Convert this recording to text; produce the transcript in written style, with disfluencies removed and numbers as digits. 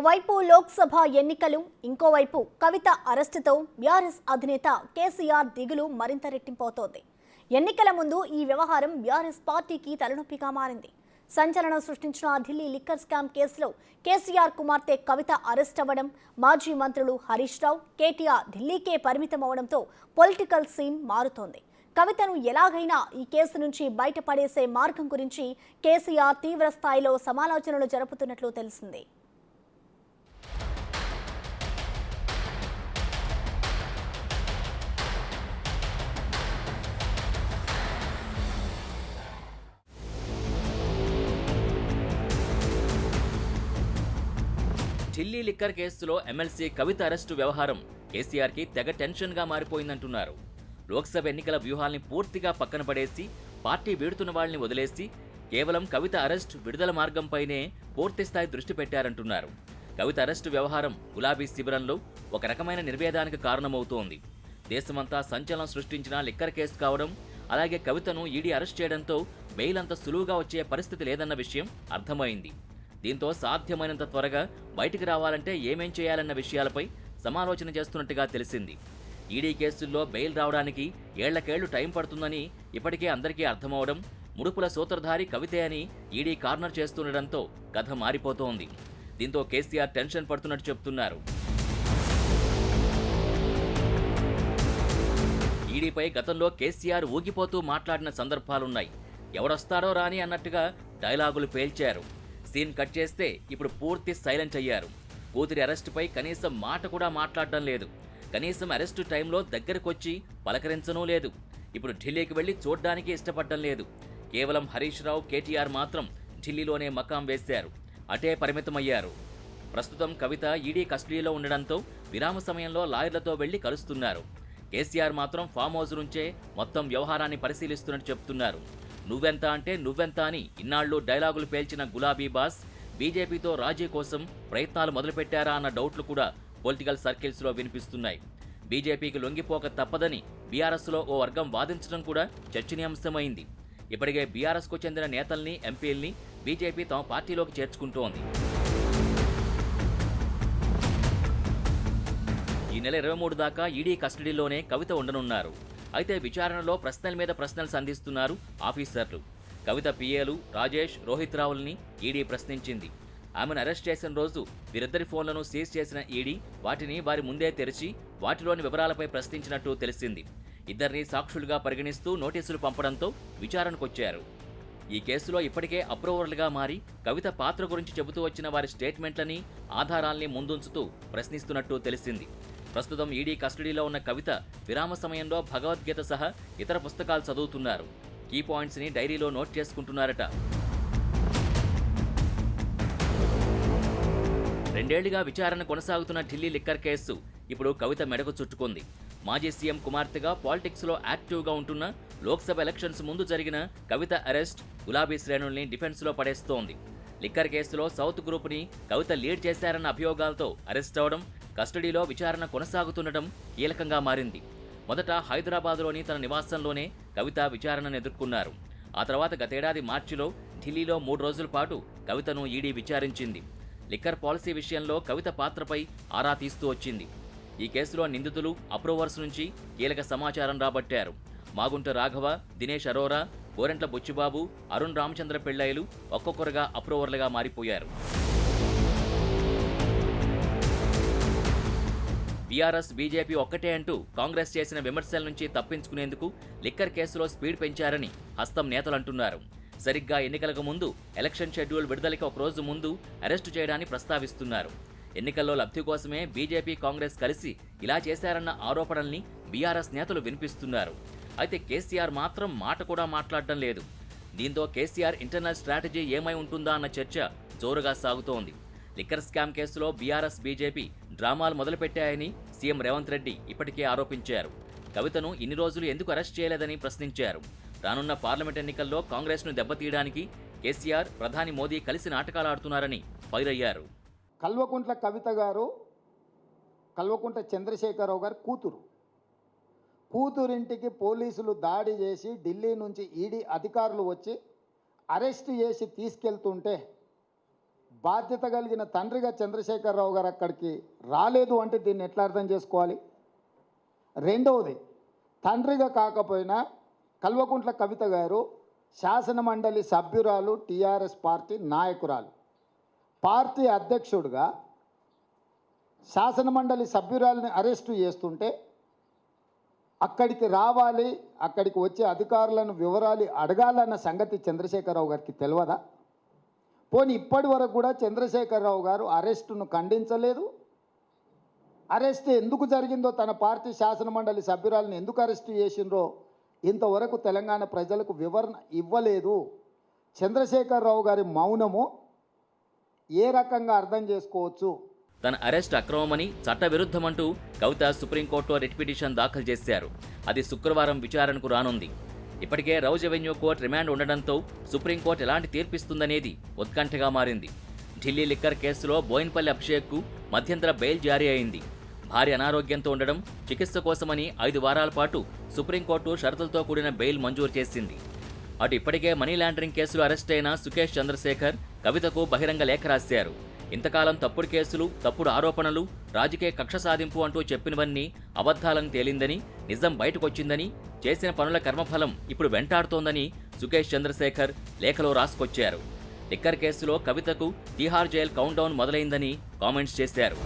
ఓవైపు లోక్సభ ఎన్నికలు, ఇంకోవైపు కవిత అరెస్టుతో బీఆర్ఎస్ అధినేత కేసీఆర్ దిగులు మరింత రెట్టింపవుతోంది. ఎన్నికల ముందు ఈ వ్యవహారం బీఆర్ఎస్ పార్టీకి తలనొప్పిగా మారింది. సంచలనం సృష్టించిన ఢిల్లీ లిక్కర్ స్కామ్ కేసులో కేసీఆర్ కుమార్తె కవిత అరెస్ట్ అవ్వడం, మాజీ మంత్రులు హరీష్ రావు, కేటీఆర్ ఢిల్లీకే పరిమితం అవడంతో పొలిటికల్ సీన్ మారుతోంది. కవితను ఎలాగైనా ఈ కేసు నుంచి బయటపడేసే మార్గం గురించి కేసీఆర్ తీవ్ర స్థాయిలో సమాలోచనలు జరుపుతున్నట్లు తెలిసింది. ఢిల్లీ లిక్కర్ కేసులో ఎమ్మెల్సీ కవిత అరెస్టు వ్యవహారం కేసీఆర్కి తెగ టెన్షన్గా మారిపోయిందంటున్నారు. లోక్సభ ఎన్నికల వ్యూహాల్ని పూర్తిగా పక్కన పడేసి, పార్టీ వీడుతున్న వాళ్ళని వదిలేసి కేవలం కవిత అరెస్ట్, విడుదల మార్గంపైనే పూర్తిస్థాయి దృష్టి పెట్టారంటున్నారు. కవిత అరెస్టు వ్యవహారం గులాబీ శిబిరంలో ఒక రకమైన నిర్వేదానికి కారణమవుతోంది. దేశమంతా సంచలనం సృష్టించిన లిక్కర్ కేసు కావడం, అలాగే కవితను ఈడీ అరెస్ట్ చేయడంతో బెయిల్ అంత సులువుగా వచ్చే పరిస్థితి లేదన్న విషయం అర్థమైంది. దీంతో సాధ్యమైనంత త్వరగా బయటికి రావాలంటే ఏమేం చేయాలన్న విషయాలపై సమాలోచన చేస్తున్నట్టుగా తెలిసింది. ఈడీ కేసుల్లో బెయిల్ రావడానికి ఏళ్లకేళ్లు టైం పడుతుందని ఇప్పటికే అందరికీ అర్థమవడం, ముడుపుల సూత్రధారి కవితే అని ఈడీ కార్నర్ చేస్తుండటంతో కథ మారిపోతోంది. దీంతో కేసీఆర్ టెన్షన్ పడుతున్నట్టు చెబుతున్నారు. ఈడీపై గతంలో కేసీఆర్ ఊగిపోతూ మాట్లాడిన సందర్భాలున్నాయి. ఎవడొస్తాడో రాని అన్నట్టుగా డైలాగులు పేల్చారు. సీన్ కట్ చేస్తే ఇప్పుడు పూర్తి సైలెంట్ అయ్యారు. కూతురి అరెస్టుపై కనీసం మాట కూడా మాట్లాడడం లేదు. కనీసం అరెస్టు టైంలో దగ్గరకొచ్చి పలకరించనూ లేదు. ఇప్పుడు ఢిల్లీకి వెళ్లి చూడ్డానికి ఇష్టపడడం లేదు. కేవలం హరీష్ రావు, కేటీఆర్ మాత్రం ఢిల్లీలోనే మకాం వేశారు. అటే పరిమితమయ్యారు. ప్రస్తుతం కవిత ఈడీ కస్టడీలో ఉండడంతో విరామ సమయంలో లాయర్లతో వెళ్లి కలుస్తున్నారు. కేసీఆర్ మాత్రం ఫామ్ హౌస్ నుంచే మొత్తం వ్యవహారాన్ని పరిశీలిస్తున్నట్టు చెబుతున్నారు. నువ్వెంత అంటే నువ్వెంత అని ఇన్నాళ్లు డైలాగులు పేల్చిన గులాబీ బాస్ బీజేపీతో రాజీ కోసం ప్రయత్నాలు మొదలుపెట్టారా అన్న డౌట్లు కూడా పొలిటికల్ సర్కిల్స్లో వినిపిస్తున్నాయి. బీజేపీకి లొంగిపోక తప్పదని బీఆర్ఎస్లో ఓ వర్గం వాదించడం కూడా చర్చనీయాంశమైంది. ఇప్పటికే బీఆర్ఎస్కు చెందిన నేతల్ని, ఎంపీల్ని బీజేపీ తమ పార్టీలోకి చేర్చుకుంటోంది. ఈ నెల 23 దాకా ఈడీ కస్టడీలోనే కవిత ఉండనున్నారు. అయితే విచారణలో ప్రశ్నల మీద ప్రశ్నలు సంధిస్తున్నారు ఆఫీసర్లు. కవిత పిఏలు రాజేష్, రోహిత్ రావుల్ని ఈడీ ప్రశ్నించింది. ఆమెను అరెస్ట్ చేసిన రోజు వీరిద్దరి ఫోన్లను సీజ్ చేసిన ఈడీ వాటిని వారి ముందే తెరిచి వాటిలోని వివరాలపై ప్రశ్నించినట్టు తెలిసింది. ఇద్దరిని సాక్షులుగా పరిగణిస్తూ నోటీసులు పంపడంతో విచారణకొచ్చారు. ఈ కేసులో ఇప్పటికే అప్రూవర్లుగా మారి కవిత పాత్ర గురించి చెబుతూ వచ్చిన వారి స్టేట్మెంట్లని, ఆధారాల్ని ముందుంచుతూ ప్రశ్నిస్తున్నట్టు తెలిసింది. ప్రస్తుతం ఈడీ కస్టడీలో ఉన్న కవిత విరామ సమయంలో భగవద్గీత సహా ఇతర పుస్తకాలు చదువుతున్నారు. కీ పాయింట్స్ని డైరీలో నోట్ చేసుకుంటున్నారట. 2 ఏళ్లుగా విచారణ కొనసాగుతున్న ఢిల్లీ లిక్కర్ కేసు ఇప్పుడు కవిత మెడకు చుట్టుకుంది. మాజీ సీఎం కుమార్తెగా పాలిటిక్స్లో యాక్టివ్గా ఉంటున్న లోక్సభ ఎలక్షన్స్ ముందు జరిగిన కవిత అరెస్ట్ గులాబీ శ్రేణుల్ని డిఫెన్స్లో పడేస్తోంది. లిక్కర్ కేసులో సౌత్ గ్రూప్ని కవిత లీడ్ చేశారన్న అభియోగాలతో అరెస్ట్ అవడం, కస్టడీలో విచారణ కొనసాగుతుండటం కీలకంగా మారింది. మొదట హైదరాబాద్లోని తన నివాసంలోనే కవిత విచారణను ఎదుర్కొన్నారు. ఆ తర్వాత గతేడాది మార్చిలో ఢిల్లీలో 3 రోజుల పాటు కవితను ఈడీ విచారించింది. లిక్కర్ పాలసీ విషయంలో కవిత పాత్రపై ఆరా తీస్తూ వచ్చింది. ఈ కేసులో నిందితులు, అప్రూవర్స్ నుంచి కీలక సమాచారం రాబట్టారు. మాగుంట రాఘవ, దినేష్ అరోరా, గోరెంట్ల బుచ్చిబాబు, అరుణ్ రామచంద్ర పెళ్లయ్యలు ఒక్కొక్కరుగా అప్రూవర్లుగా మారిపోయారు. బీఆర్ఎస్, బీజేపీ ఒక్కటే అంటూ కాంగ్రెస్ చేసిన విమర్శల నుంచి తప్పించుకునేందుకు లిక్కర్ కేసులో స్పీడ్ పెంచారని హస్తం నేతలంటున్నారు. సరిగ్గా ఎన్నికలకు ముందు ఎలక్షన్ షెడ్యూల్ విడుదలకి ఒక రోజు ముందు అరెస్టు చేయడాన్ని ప్రస్తావిస్తున్నారు. ఎన్నికల్లో లబ్ధి కోసమే బీజేపీ, కాంగ్రెస్ కలిసి ఇలా చేశారన్న ఆరోపణల్ని బీఆర్ఎస్ నేతలు వినిపిస్తున్నారు. అయితే కేసీఆర్ మాత్రం మాట కూడా మాట్లాడడం లేదు. దీంతో కేసీఆర్ ఇంటర్నల్ స్ట్రాటజీ ఏమై ఉంటుందా అన్న చర్చ జోరుగా సాగుతోంది. లిక్కర్ స్కామ్ కేసులో బీఆర్ఎస్, బీజేపీ డ్రామాలు మొదలుపెట్టాయని సీఎం రేవంత్ రెడ్డి ఇప్పటికే ఆరోపించారు. కవితను ఇన్ని రోజులు ఎందుకు అరెస్ట్ చేయలేదని ప్రశ్నించారు. రానున్న పార్లమెంట్ ఎన్నికల్లో కాంగ్రెస్ను దెబ్బతీయడానికి కేసీఆర్, ప్రధాని మోదీ కలిసి నాటకాలు ఆడుతున్నారని ఫైర్ అయ్యారు. కల్వకుంట్ల కవిత గారు కల్వకుంట్ల చంద్రశేఖరరావు గారు కూతురింటికి పోలీసులు దాడి చేసి ఢిల్లీ నుంచి ఈడీ అధికారులు వచ్చి అరెస్ట్ చేసి తీసుకెళ్తుంటే బాధ్యత కలిగిన తండ్రిగా చంద్రశేఖరరావు గారు అక్కడికి రాలేదు అంటే దీన్ని ఎట్లా అర్థం చేసుకోవాలి? రెండవది, తండ్రిగా కాకపోయినా కల్వకుంట్ల కవిత గారు శాసన మండలి సభ్యురాలు, టీఆర్ఎస్ పార్టీ నాయకురాలు, పార్టీ అధ్యక్షుడిగా శాసన మండలి సభ్యురాలని అరెస్టు చేస్తుంటే అక్కడికి రావాలి, అక్కడికి వచ్చే అధికారులను వివరాలు అడగాలన్న సంగతి చంద్రశేఖరరావు గారికి తెలియదా? పోనీ ఇప్పటి వరకు కూడా చంద్రశేఖరరావు గారు అరెస్టును ఖండించలేదు. అరెస్ట్ ఎందుకు జరిగిందో, తన పార్టీ శాసన మండలి సభ్యురాలను ఎందుకు అరెస్టు చేసిండ్రో ఇంతవరకు తెలంగాణ ప్రజలకు వివరణ ఇవ్వలేదు. చంద్రశేఖరరావు గారి మౌనము ఏ రకంగా అర్థం చేసుకోవచ్చు? తన అరెస్ట్ అక్రమమని, చట్టవిరుద్ధమంటూ కవిత సుప్రీంకోర్టులో రిట్ పిటిషన్ దాఖలు చేశారు. అది శుక్రవారం విచారణకు రానుంది. ఇప్పటికే రౌజ్ అవెన్యూ కోర్టు రిమాండ్ ఉండడంతో సుప్రీంకోర్టు ఎలాంటి తీర్పిస్తుందనేది ఉత్కంఠగా మారింది. ఢిల్లీ లిక్కర్ కేసులో బోయిన్పల్లి అభిషేక్కు మధ్యంతర బెయిల్ జారీ అయింది. భార్య అనారోగ్యంతో ఉండడం, చికిత్స కోసమని 5 వారాల పాటు సుప్రీంకోర్టు షరతులతో కూడిన బెయిల్ మంజూరు చేసింది. అటు ఇప్పటికే మనీ లాండరింగ్ కేసులో అరెస్ట్ అయిన సుకేష్ చంద్రశేఖర్ కవితకు బహిరంగ లేఖ రాశారు. ఇంతకాలం తప్పుడు కేసులు, తప్పుడు ఆరోపణలు, రాజకీయ కక్ష సాధింపు అంటూ చెప్పినవన్నీ అబద్ధాలని తేలిందని, నిజం బయటకొచ్చిందని, చేసిన పనుల కర్మఫలం ఇప్పుడు వెంటాడుతోందని సుకేష్ చంద్రశేఖర్ లేఖలో రాసుకొచ్చారు. లిక్కర్ కేసులో కవితకు తిహార్ జైల్ కౌంట్ డౌన్ మొదలైందని కామెంట్స్ చేశారు.